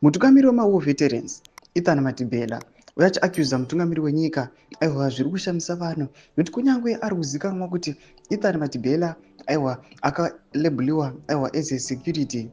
Mutungamiri wemawar veterans Ethan Matibela uyachiacuza mutungamiri wenyika aiwa zviri kushamisa vanhu nokuti kunyangwe ari kuzikanwa kuti Ethan Matibela aiwa akalebhuliwa aiwa as a security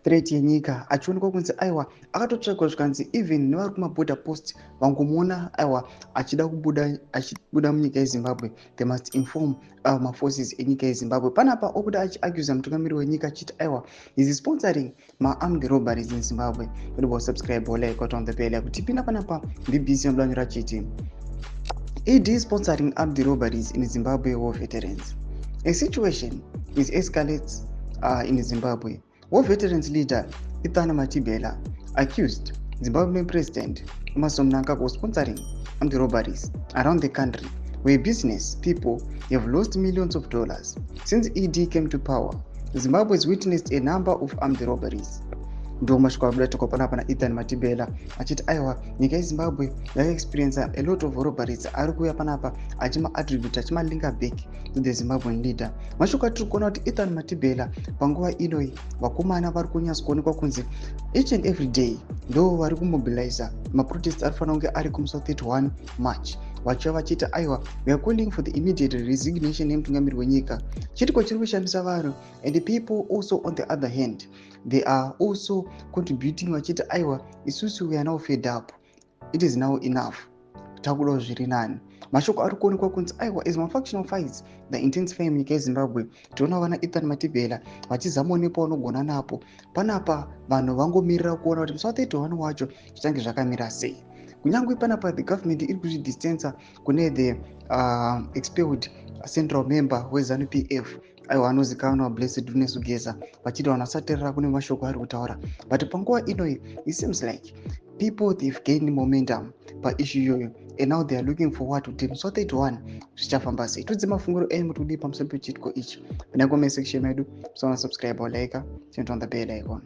threat yenyika achionekwa kunzi aiwa akatotsvagwa zvikanzi even nevari kumaborder post vangomuona aiwa achibuda munyika yezimbabwe they must inform maforces enyika yezimbabwe. Panapa obuda achiacuza mutungamiri wenyika achiti aiwa is sponsoring ma-armed robberies in zimbabwe. Kuti subscribe like on the bell kuti pinda panapa BBC yamulanyura chiti ED sponsoring armed robberies in Zimbabwe war veterans. A situation is escalates in Zimbabwe. War veterans leader Ethan Matibela accused Zimbabwean President Emmerson Mnangagwa of sponsoring armed robberies around the country, where business people have lost millions of dollars. Since ED came to power, Zimbabwe has witnessed a number of armed robberies. Ndo mashuka abuda toko panapa Ethan Matibela achiti aiwa nyika yeZimbabwe yakaexperience a lot of robberies ari kuuya panapa achima-attribute achima-linka back to the Zimbabwean leader. Mashuka tiri kuona kuti Ethan Matibela panguva inoi vakomana vari kunyasa kuonekwa kunzi each and every day ndo vari kumobilize maprotest ari fanira kunge ari kumusa 31 March vachiva vachiti aiwa we are calling for the immediate resignation yemutungamiri wenyika. Chitiko chiri kushamisa vanhu and the people also on the other hand they are also contributing vachiti aiwa isusu we are now fed up, it is now enough, takudawo zviri nani. Mashoko ari kuonekwa kunzi aiwa as mafactional fights the intensify munyika yeZimbabwe tiona vana Ethan Matibela vachizama nepo vanogona napo. Panapa vanhu vangomirira kuona kuti musi wa 31 wacho zvichange zvakamira sei. Kunyangwe panapa the government iri kuzvidistansa kune the expelled central member weZANU-PF aiwa anozikanwa Blessed Nesugeza vachiti vanhu vasateerera kune mashoko ari kutaura, but panguva inoi it seems like people they've gained momentum paissue iyoyo and now they are looking forward kuti musi wa 31 zvichafamba sei. Tudze mafunguro enyu mutudi pamusoro pechitiko ichi. Pinda comment section medu, subscribe or like, turn on the bell icon.